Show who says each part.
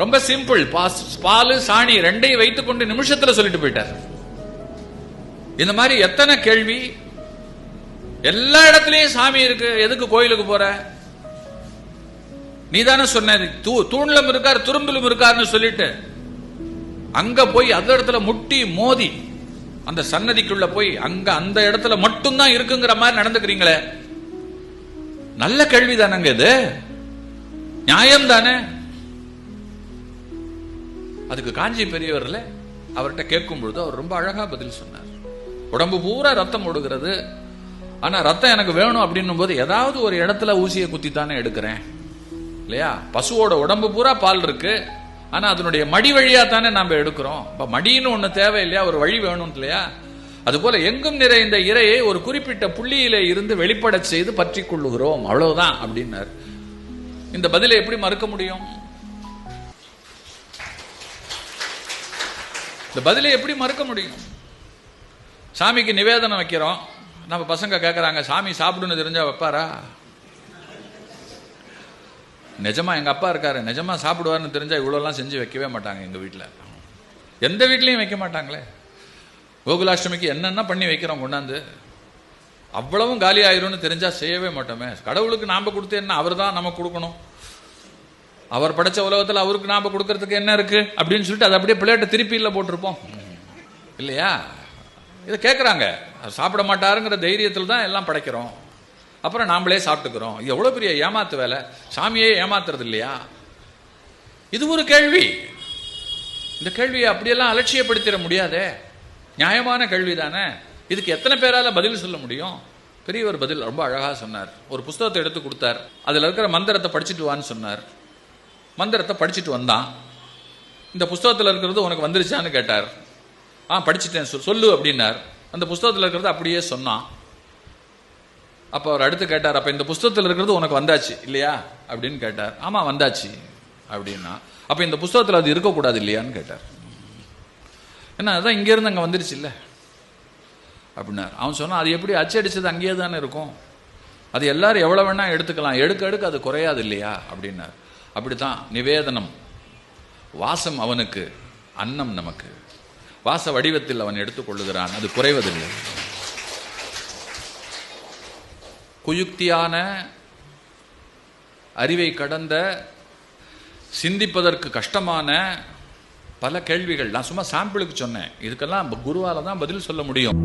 Speaker 1: ரொம்ப சிம்பிள். பால் சாணி ரெண்டையும் வைத்துக் கொண்டு நிமிஷத்துல சொல்லிட்டு போயிட்டார். இந்த மாதிரி எத்தனை கேள்வி. எல்லா இடத்துலயும் சாமி இருக்கு, எதுக்கு கோயிலுக்கு போற? நீ தானே சொன்ன தூண்லும் இருக்கார் துரும்பிலும் இருக்காருன்னு சொல்லிட்டு அங்க போய் அந்த இடத்துல முட்டி மோதி அந்த சன்னதிக்குள்ள போய் அங்க அந்த இடத்துல மட்டும்தான் இருக்குங்கிற மாதிரி நடந்துக்கிறீங்களே. நல்ல கேள்வி தானங்க இது, நியாயம் தானே? அதுக்கு காஞ்சி பெரியவர்ல அவர்கிட்ட கேட்கும் பொழுது அவர் ரொம்ப அழகா பதில் சொன்னார். உடம்பு பூரா ரத்தம் ஓடுகிறது, ஆனா ரத்தம் எனக்கு வேணும் அப்படின்னும் போது ஏதாவது ஒரு இடத்துல ஊசியை குத்தித்தானே எடுக்கிறேன் இல்லையா? பசுவோட உடம்பு பூரா பால் இருக்கு, ஆனா அதனுடைய மடி வழியா தானே நாம எடுக்கிறோம். மடின்னு ஒண்ணு தேவை இல்லையா, ஒரு வழி வேணும் இல்லையா? அது போல எங்கும் நிறைந்த இறையை ஒரு குறிப்பிட்ட புள்ளியில இருந்து வெளிப்பட செய்து பற்றி கொள்ளுகிறோம், அவ்வளவுதான் அப்படின்னாரு. இந்த பதிலை எப்படி மறுக்க முடியும்? இந்த பதிலை எப்படி மறுக்க முடியும்? சாமிக்கு நிவேதனம் வைக்கிறோம், நம்ம பசங்க கேட்கறாங்க சாமி சாப்பிடுன்னு தெரிஞ்சா வைப்பாரா? நிஜமா எங்க அப்பா இருக்காரு, நிஜமா சாப்பிடுவாருன்னு தெரிஞ்சா இவ்வளோலாம் செஞ்சு வைக்கவே மாட்டாங்க. எங்க வீட்டில் எந்த வீட்லையும் வைக்க மாட்டாங்களே. கோகுலாஷ்டமிக்கு என்னென்ன பண்ணி வைக்கிறோம் கொண்டாந்து, அவ்வளவும் காலி ஆயிரும்னு தெரிஞ்சா செய்யவே மாட்டோமே. கடவுளுக்கு நாம கொடுத்து என்ன, அவர் தான் நமக்கு கொடுக்கணும். அவர் படைச்ச உலகத்தில் அவருக்கு நாம கொடுக்கறதுக்கு என்ன இருக்கு அப்படின்னு சொல்லிட்டு அதை அப்படியே பிளேட்டை திருப்பி இல்லை போட்டிருப்போம் இல்லையா? இதை கேட்குறாங்க, சாப்பிட மாட்டாருங்கிற தைரியத்தில் தான் எல்லாம் படைக்கிறோம், அப்புறம் நாமளே சாப்பிட்டுக்கிறோம். இது எவ்வளவு பெரிய ஏமாத்து வேலை, சாமியே ஏமாத்துறது இல்லையா? இது ஒரு கேள்வி. இந்த கேள்வியை அப்படியெல்லாம் அலட்சியப்படுத்திட முடியாதே, நியாயமான கேள்வி தானே. இதுக்கு எத்தனை பேரால பதில் சொல்ல முடியும்? பெரியவர் பதில் ரொம்ப அழகா சொன்னார். ஒரு புஸ்தகத்தை எடுத்து கொடுத்தார், அதுல இருக்கிற மந்திரத்தை படிச்சுட்டு வான்னு சொன்னார். மந்திரத்தை படிச்சுட்டு வந்தான். இந்த புஸ்தகத்தில் இருக்கிறது உனக்கு வந்துருச்சான்னு கேட்டார். படிச்சுட்டேன் சொல்லு அப்படின்னார். அந்த புஸ்தகத்தில் இருக்கிறது அப்படியே சொன்னான். அப்ப அவர் அடுத்து கேட்டார், அப்ப இந்த புஸ்தகத்தில் இருக்கிறது உனக்கு வந்தாச்சு இல்லையா அப்படின்னு கேட்டார். ஆமா வந்தாச்சு அப்படின்னா, அப்ப இந்த புஸ்தகத்தில் அது இருக்கக்கூடாது இல்லையான்னு கேட்டார். என்ன அதான் இங்க இருந்து அங்க வந்துருச்சு இல்ல அப்படின்னார். அவன் சொன்னா, அது எப்படி அச்சடிச்சது அங்கேயே தானே இருக்கும், அது எல்லாரும் எவ்வளவு வேணா எடுத்துக்கலாம், எடுக்க எடுக்க அது குறையாது இல்லையா அப்படின்னார். அப்படித்தான் நிவேதனம், வாசம் அவனுக்கு, அன்னம் நமக்கு. வாச வடிவத்தில் அவன் எடுத்துக்கொள்ளுகிறான், அது குறைவதில்லை. குயுக்தியான அறிவை கடந்த சிந்திப்பதற்கு கஷ்டமான பல கேள்விகள் நான் சும்மா சாம்பிளுக்கு சொன்னேன். இதுக்கெல்லாம் குருவால தான் பதில் சொல்ல முடியும்.